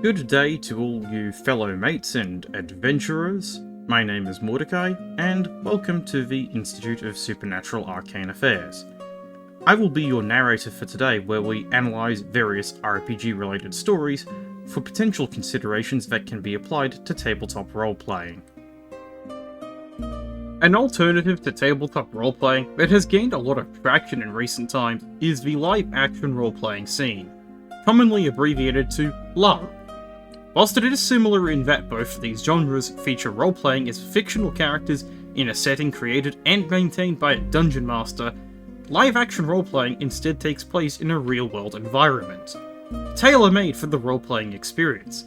Good day to all you fellow mates and adventurers. My name is Mordecai, and welcome to the Institute of Supernatural Arcane Affairs. I will be your narrator for today, where we analyse various RPG-related stories for potential considerations that can be applied to tabletop role-playing. An alternative to tabletop role-playing that has gained a lot of traction in recent times is the live-action role-playing scene, commonly abbreviated to LARP. Whilst it is similar in that both of these genres feature role-playing as fictional characters in a setting created and maintained by a dungeon master, live-action role-playing instead takes place in a real-world environment, tailor-made for the role-playing experience.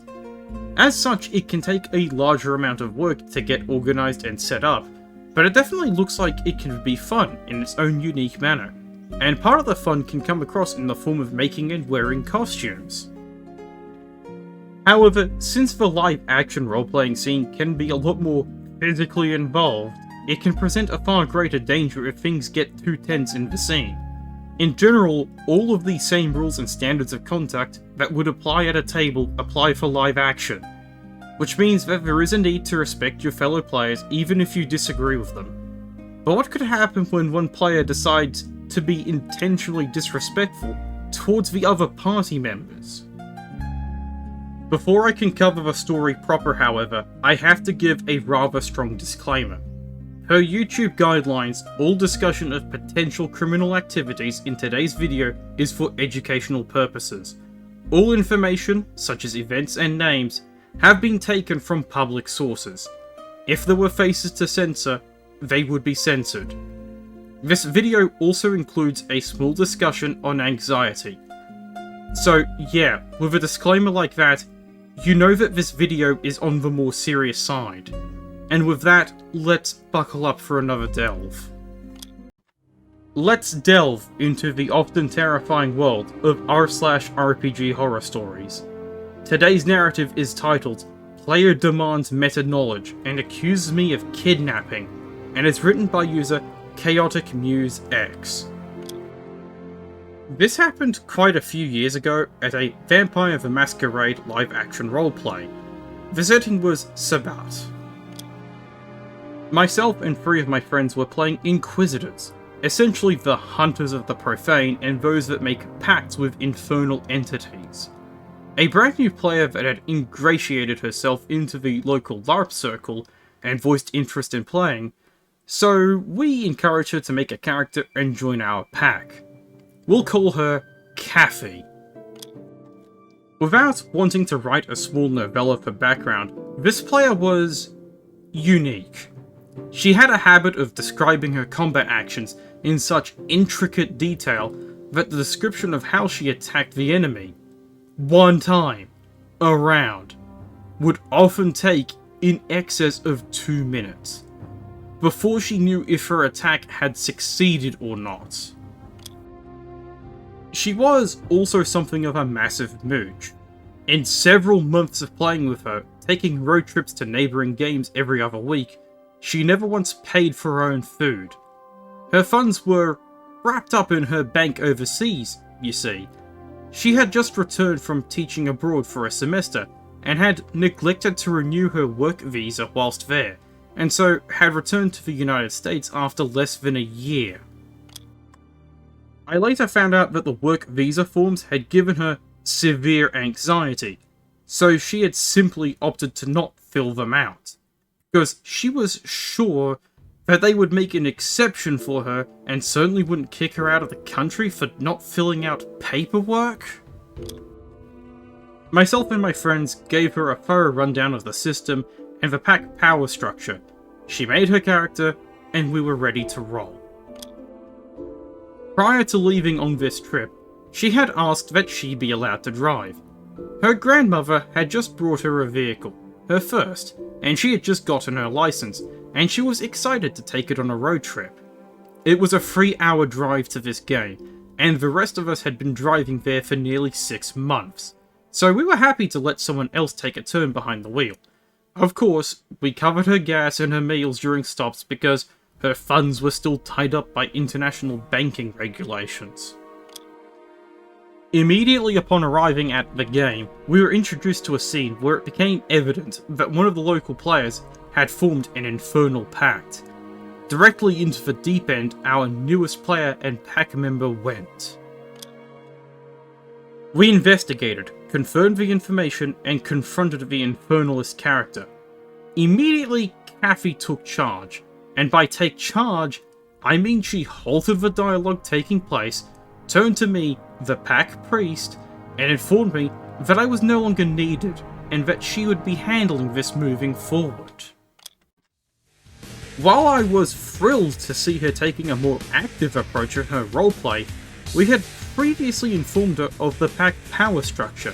As such, it can take a larger amount of work to get organised and set up, but it definitely looks like it can be fun in its own unique manner, and part of the fun can come across in the form of making and wearing costumes. However, since the live-action role-playing scene can be a lot more physically involved, it can present a far greater danger if things get too tense in the scene. In general, all of the same rules and standards of contact that would apply at a table apply for live action, which means that there is a need to respect your fellow players even if you disagree with them. But what could happen when one player decides to be intentionally disrespectful towards the other party members? Before I can cover the story proper, however, I have to give a rather strong disclaimer. Per YouTube guidelines, all discussion of potential criminal activities in today's video is for educational purposes. All information, such as events and names, have been taken from public sources. If there were faces to censor, they would be censored. This video also includes a small discussion on anxiety. So yeah, with a disclaimer like that, you know that this video is on the more serious side. And with that, let's buckle up for another delve. Let's delve into the often terrifying world of r/RPGHorrorStories. Today's narrative is titled Player Demands Meta-Knowledge and Accuses Me of Kidnapping, and is written by user Chaotic Muse X. This happened quite a few years ago at a Vampire the Masquerade live-action roleplay. The setting was Sabbat. Myself and 3 of my friends were playing Inquisitors, essentially the hunters of the profane and those that make pacts with infernal entities. A brand new player that had ingratiated herself into the local LARP circle and voiced interest in playing, so we encouraged her to make a character and join our pack. We'll call her Kathy. Without wanting to write a small novella for background, this player was unique. She had a habit of describing her combat actions in such intricate detail that the description of how she attacked the enemy, one time, a round, would often take in excess of 2 minutes, before she knew if her attack had succeeded or not. She was also something of a massive mooch. In several months of playing with her, taking road trips to neighbouring games every other week, she never once paid for her own food. Her funds were wrapped up in her bank overseas, you see. She had just returned from teaching abroad for a semester, and had neglected to renew her work visa whilst there, and so had returned to the United States after less than a year. I later found out that the work visa forms had given her severe anxiety, so she had simply opted to not fill them out, because she was sure that they would make an exception for her and certainly wouldn't kick her out of the country for not filling out paperwork. Myself and my friends gave her a thorough rundown of the system and the pack power structure. She made her character, and we were ready to roll. Prior to leaving on this trip, she had asked that she be allowed to drive. Her grandmother had just brought her a vehicle, her first, and she had just gotten her license, and she was excited to take it on a road trip. It was a 3-hour drive to this game, and the rest of us had been driving there for nearly 6 months, so we were happy to let someone else take a turn behind the wheel. Of course, we covered her gas and her meals during stops because her funds were still tied up by international banking regulations. Immediately upon arriving at the game, we were introduced to a scene where it became evident that one of the local players had formed an infernal pact. Directly into the deep end, our newest player and pack member went. We investigated, confirmed the information, and confronted the infernalist character. Immediately, Kathy took charge, and by take charge, I mean she halted the dialogue taking place, turned to me, the pack priest, and informed me that I was no longer needed, and that she would be handling this moving forward. While I was thrilled to see her taking a more active approach in her roleplay, we had previously informed her of the pack power structure.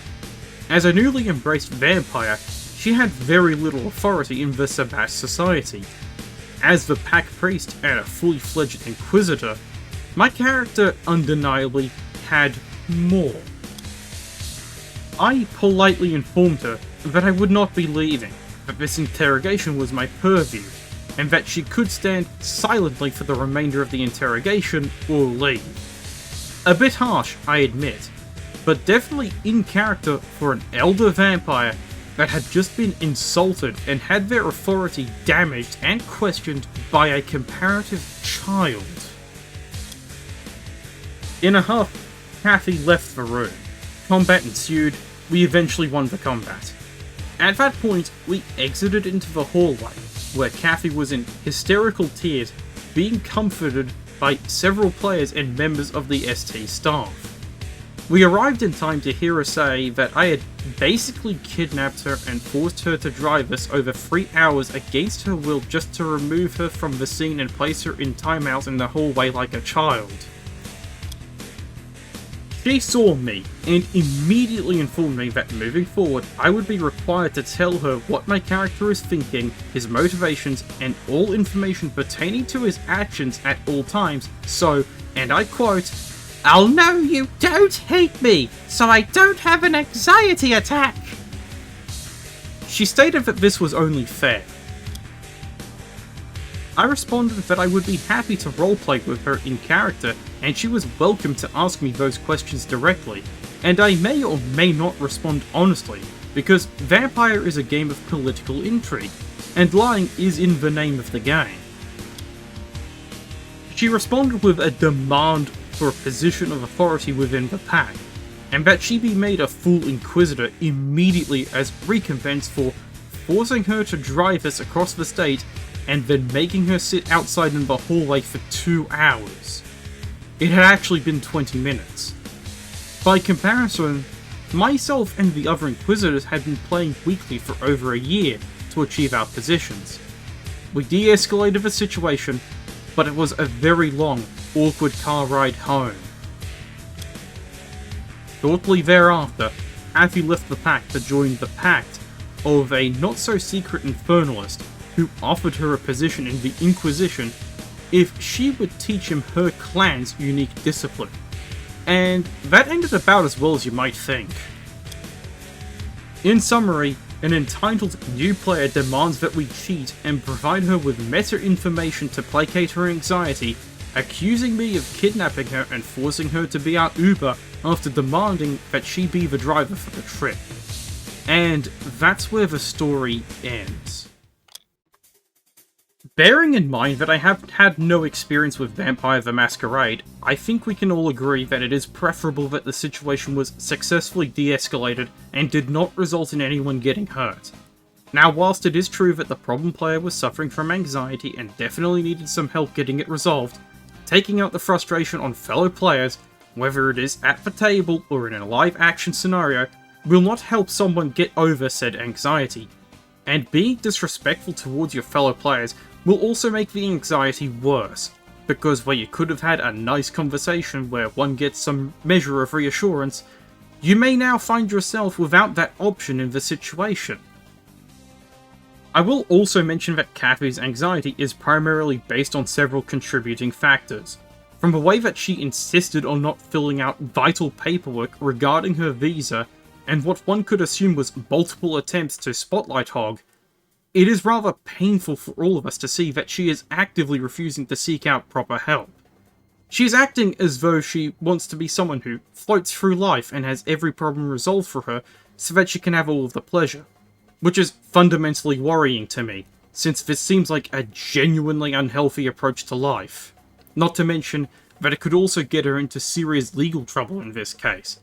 As a newly embraced vampire, she had very little authority in the Sabbath society. As the pack priest and a fully fledged inquisitor, my character undeniably had more. I politely informed her that I would not be leaving, that this interrogation was my purview, and that she could stand silently for the remainder of the interrogation or leave. A bit harsh, I admit, but definitely in character for an elder vampire that had just been insulted and had their authority damaged and questioned by a comparative child. In a huff, Kathy left the room. Combat ensued, we eventually won the combat. At that point, we exited into the hallway, where Kathy was in hysterical tears, being comforted by several players and members of the ST staff. We arrived in time to hear her say that I had basically kidnapped her and forced her to drive us over 3 hours against her will just to remove her from the scene and place her in timeout in the hallway like a child. She saw me, and immediately informed me that moving forward, I would be required to tell her what my character is thinking, his motivations, and all information pertaining to his actions at all times, so, and I quote, "I'll know you don't hate me, so I don't have an anxiety attack." She stated that this was only fair. I responded that I would be happy to roleplay with her in character, and she was welcome to ask me those questions directly, and I may or may not respond honestly, because Vampire is a game of political intrigue, and lying is in the name of the game. She responded with a demand for a position of authority within the pack, and that she be made a full Inquisitor immediately as recompense for forcing her to drive us across the state and then making her sit outside in the hallway for 2 hours. It had actually been 20 minutes. By comparison, myself and the other Inquisitors had been playing weekly for over a year to achieve our positions. We de-escalated the situation, but it was a very long, awkward car ride home. Shortly thereafter, Kathy left the pack to join the pact of a not-so-secret infernalist who offered her a position in the Inquisition if she would teach him her clan's unique discipline. And that ended about as well as you might think. In summary, an entitled new player demands that we cheat and provide her with meta information to placate her anxiety, accusing me of kidnapping her and forcing her to be our Uber after demanding that she be the driver for the trip. And that's where the story ends. Bearing in mind that I have had no experience with Vampire the Masquerade, I think we can all agree that it is preferable that the situation was successfully de-escalated and did not result in anyone getting hurt. Now, whilst it is true that the problem player was suffering from anxiety and definitely needed some help getting it resolved, taking out the frustration on fellow players, whether it is at the table or in a live action scenario, will not help someone get over said anxiety. And being disrespectful towards your fellow players will also make the anxiety worse, because where you could have had a nice conversation where one gets some measure of reassurance, you may now find yourself without that option in the situation. I will also mention that Kathy's anxiety is primarily based on several contributing factors, from the way that she insisted on not filling out vital paperwork regarding her visa, and what one could assume was multiple attempts to spotlight hog. It is rather painful for all of us to see that she is actively refusing to seek out proper help. She's acting as though she wants to be someone who floats through life and has every problem resolved for her so that she can have all of the pleasure. Which is fundamentally worrying to me, since this seems like a genuinely unhealthy approach to life. Not to mention that it could also get her into serious legal trouble in this case.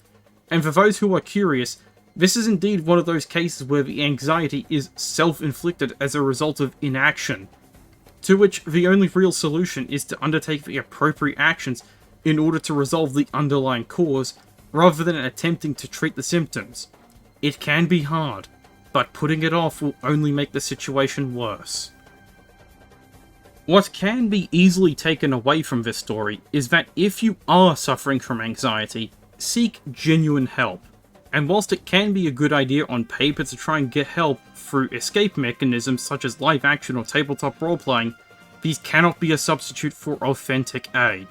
And for those who are curious, this is indeed one of those cases where the anxiety is self-inflicted as a result of inaction, to which the only real solution is to undertake the appropriate actions in order to resolve the underlying cause, rather than attempting to treat the symptoms. It can be hard, but putting it off will only make the situation worse. What can be easily taken away from this story is that if you are suffering from anxiety, seek genuine help. And whilst it can be a good idea on paper to try and get help through escape mechanisms such as live action or tabletop roleplaying, these cannot be a substitute for authentic aid.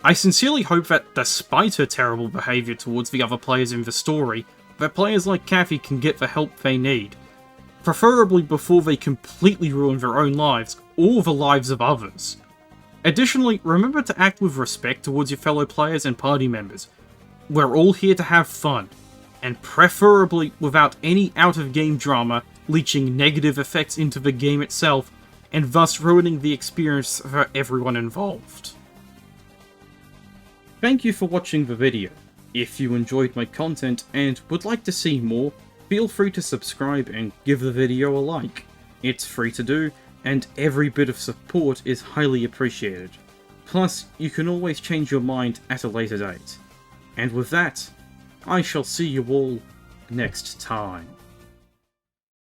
I sincerely hope that, despite her terrible behaviour towards the other players in the story, that players like Kathy can get the help they need, preferably before they completely ruin their own lives or the lives of others. Additionally, remember to act with respect towards your fellow players and party members. We're all here to have fun, and preferably without any out-of-game drama leaching negative effects into the game itself, and thus ruining the experience for everyone involved. Thank you for watching the video. If you enjoyed my content and would like to see more, feel free to subscribe and give the video a like. It's free to do, and every bit of support is highly appreciated. Plus, you can always change your mind at a later date. And with that, I shall see you all next time.